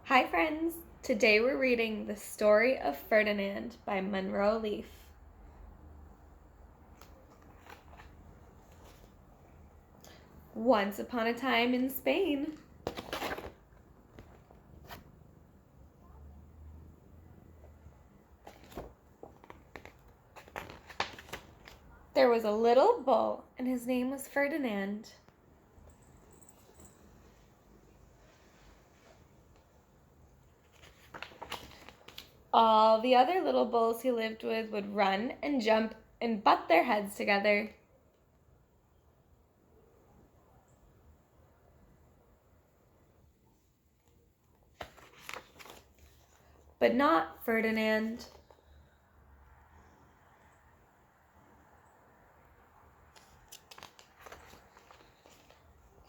Hi friends! Today we're reading The Story of Ferdinand by Munro. Once upon a time in Spain. There was a little bull and his name was Ferdinand. All the other little bulls he lived with would run and jump and butt their heads together. But not Ferdinand.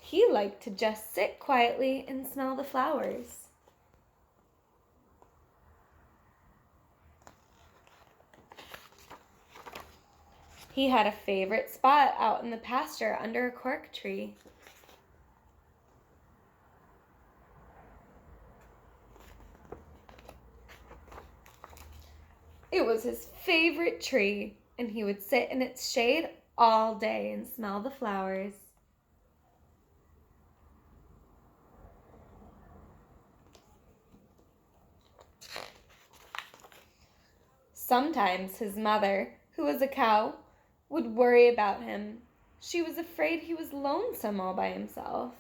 He liked to just sit quietly and smell the flowers. He had a favorite spot out in the pasture under a cork tree. It was his favorite tree, and he would sit in its shade all day and smell the flowers. Sometimes his mother, who was a cow, would worry about him. She was afraid he was lonesome all by himself.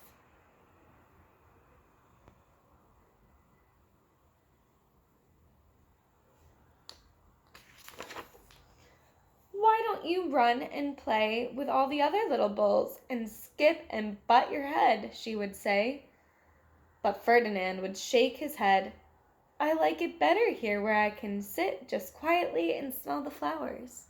"Why don't you run and play with all the other little bulls and skip and butt your head?" she would say. But Ferdinand would shake his head. "I like it better here where I can sit just quietly and smell the flowers."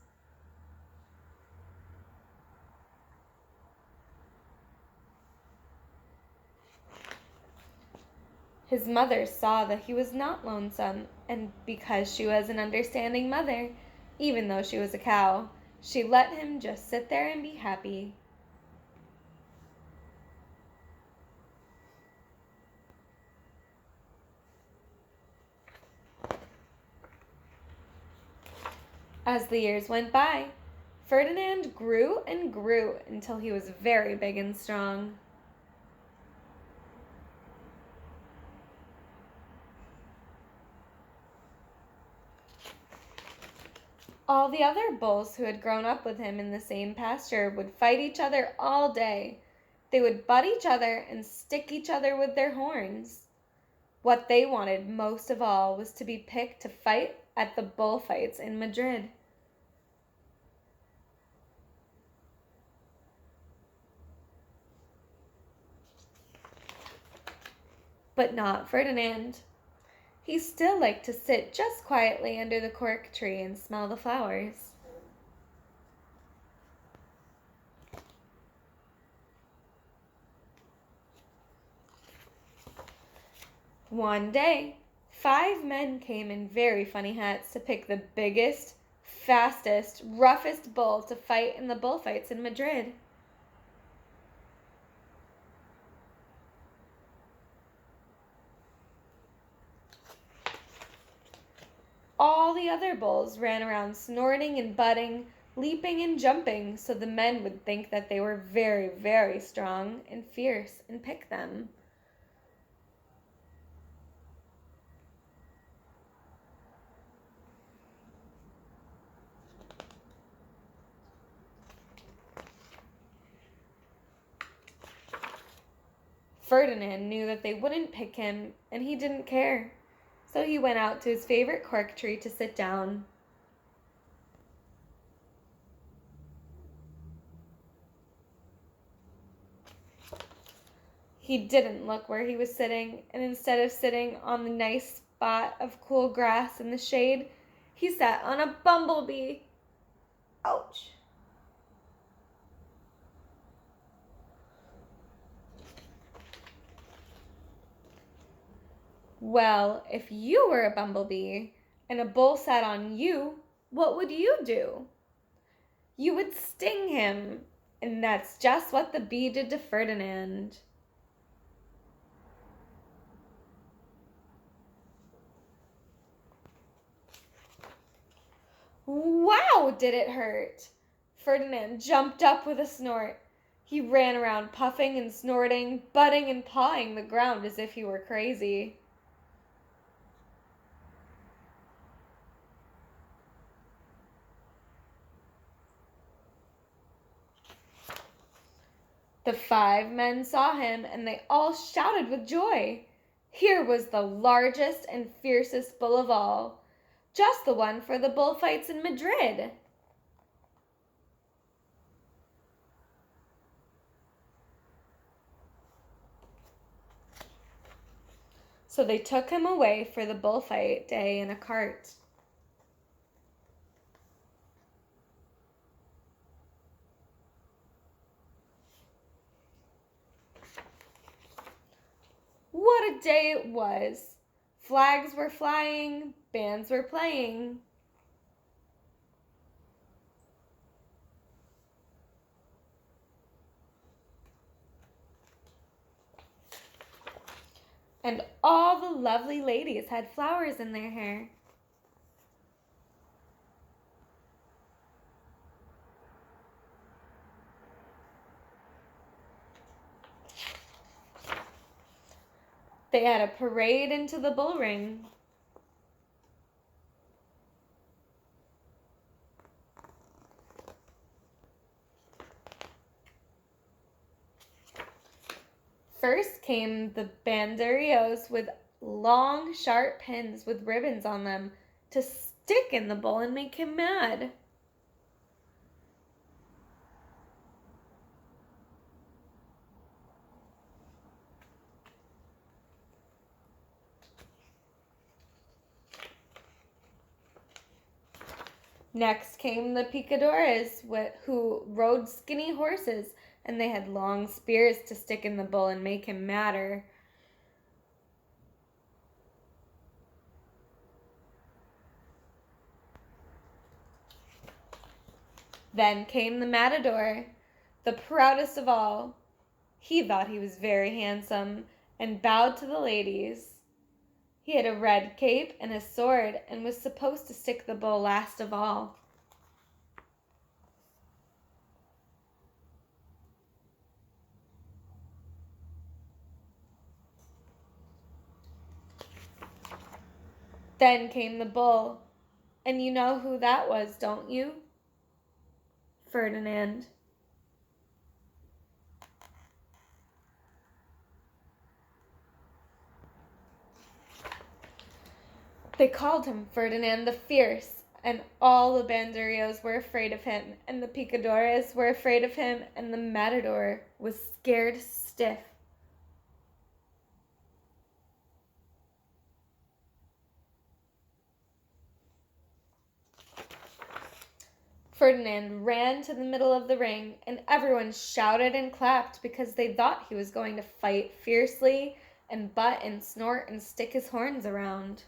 His mother saw that he was not lonesome, and because she was an understanding mother, even though she was a cow, she let him just sit there and be happy. As the years went by, Ferdinand grew and grew until he was very big and strong. All the other bulls who had grown up with him in the same pasture would fight each other all day. They would butt each other and stick each other with their horns. What they wanted most of all was to be picked to fight at the bullfights in Madrid. But not Ferdinand. He still liked to sit just quietly under the cork tree and smell the flowers. One day, 5 men came in very funny hats to pick the biggest, fastest, roughest bull to fight in the bullfights in Madrid. All the other bulls ran around snorting and butting, leaping and jumping, so the men would think that they were very, very strong and fierce and pick them. Ferdinand knew that they wouldn't pick him, and he didn't care. So he went out to his favorite cork tree to sit down. He didn't look where he was sitting, and instead of sitting on the nice spot of cool grass in the shade, he sat on a bumblebee. Ouch! Well, if you were a bumblebee and a bull sat on you, what would you do? You would sting him, and that's just what the bee did to Ferdinand. Wow, did it hurt! Ferdinand jumped up with a snort. He ran around puffing and snorting, butting and pawing the ground as if he were crazy. The 5 men saw him, and they all shouted with joy. Here was the largest and fiercest bull of all, just the one for the bullfights in Madrid. So they took him away for the bullfight day in a cart. What a day it was! Flags were flying, bands were playing. And all the lovely ladies had flowers in their hair. They had a parade into the bull ring. First came the banderillos with long, sharp pins with ribbons on them to stick in the bull and make him mad. Next came the picadores, who rode skinny horses, and they had long spears to stick in the bull and make him madder. Then came the matador, the proudest of all. He thought he was very handsome and bowed to the ladies. He had a red cape and a sword and was supposed to stick the bull last of all. Then came the bull, and you know who that was, don't you? Ferdinand. They called him Ferdinand the Fierce, and all the banderillos were afraid of him, and the picadores were afraid of him, and the matador was scared stiff. Ferdinand ran to the middle of the ring, and everyone shouted and clapped because they thought he was going to fight fiercely and butt and snort and stick his horns around.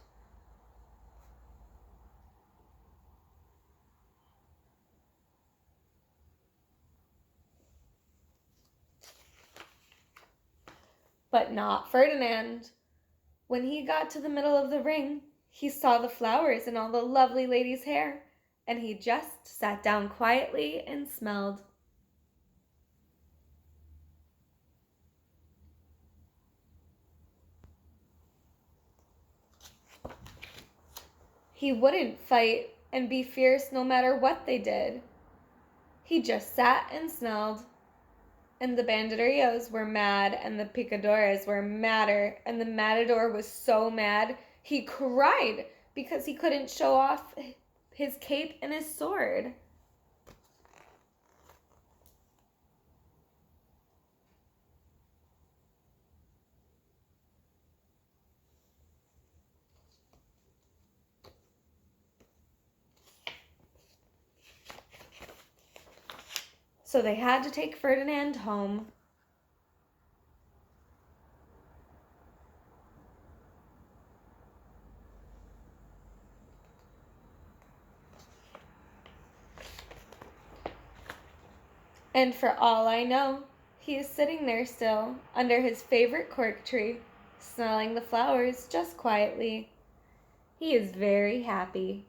But not Ferdinand. When he got to the middle of the ring, he saw the flowers in all the lovely ladies' hair, and he just sat down quietly and smelled. He wouldn't fight and be fierce no matter what they did. He just sat and smelled. And the banderillos were mad, and the picadores were madder, and the matador was so mad he cried because he couldn't show off his cape and his sword. So they had to take Ferdinand home. And for all I know, he is sitting there still, under his favorite cork tree, smelling the flowers just quietly. He is very happy.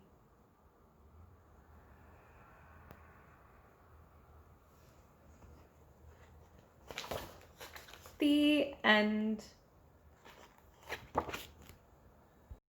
The end.